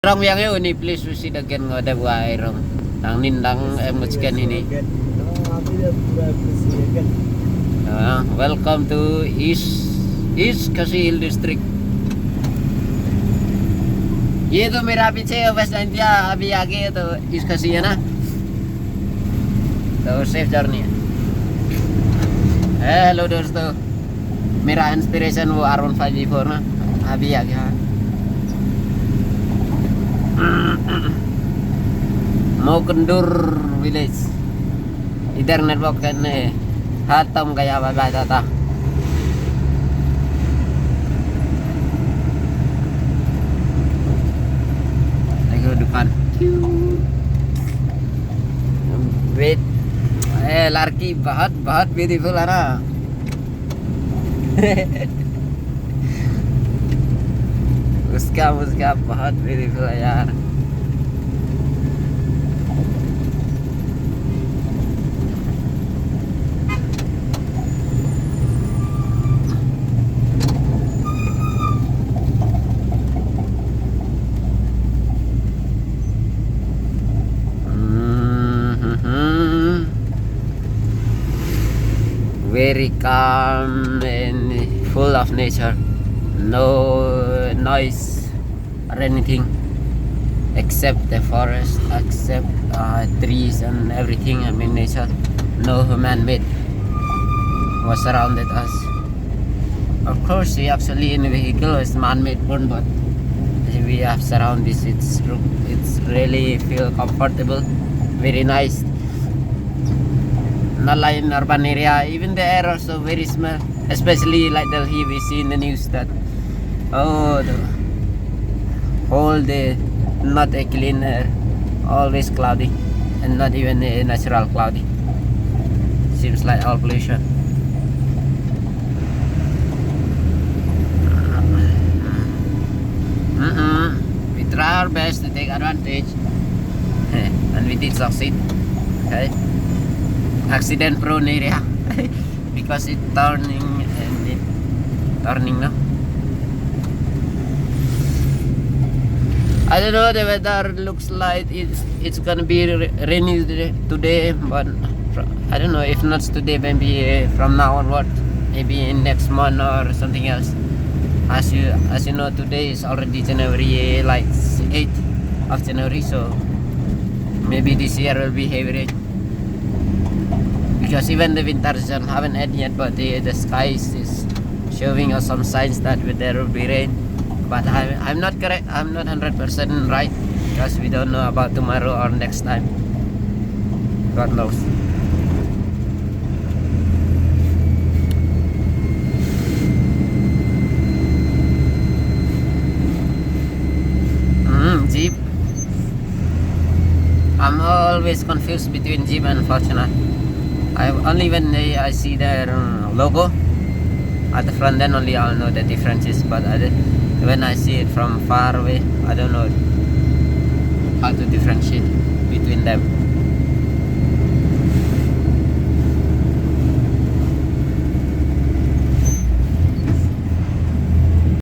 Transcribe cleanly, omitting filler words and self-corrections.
Rong yang ini please susi dagen ngode buai rong. Nang nindang emutsken ini. Welcome to East Khasi Hill District. ये तो मेरा पीछे waste India अभी आगे तो इस खसी है ना, तो सेफ जर्नी है। हेलो दोस्तों, मेरा इंस्पिरेशन वो R15V4 ना अभी आ गया। मोकंडूर विलेज इधर नेटवर्क करने खत्म गया बाय था। दुकान वेट लड़की बहुत बहुत ब्यूटीफुल है ना। उसका बहुत ब्यूटीफुल है यार। Very calm and full of nature, no noise or anything except the forest, except trees and everything. I mean nature, no human-made was surrounded us. Of course, we actually in a vehicle is man-made one, but we have surround this. It's really feel comfortable, very nice. Not like in urban area, even the air also very smell, especially like Delhi. We see in the news that the whole day not a clean air, always cloudy, and not even a natural cloudy. Seems like all pollution. We try our best to take advantage, and we did succeed. Okay. Accident prone area because it's turning now. I don't know, the weather looks like it's gonna be rainy today, but I don't know if not today, maybe from now onward, maybe in next month or something else. As you know, today is already January, like 8th of January, so maybe this year will be heavy rain. Because even the winter season haven't ended yet, but the sky is showing us some signs that there will be rain. But I'm not correct. I'm not 100% right because we don't know about tomorrow or next time. God knows. Jeep. I'm always confused between Jeep and Fortuner. Only when I see their logo at the front, then only I'll know the differences. But when I see it from far away, I don't know how to differentiate between them.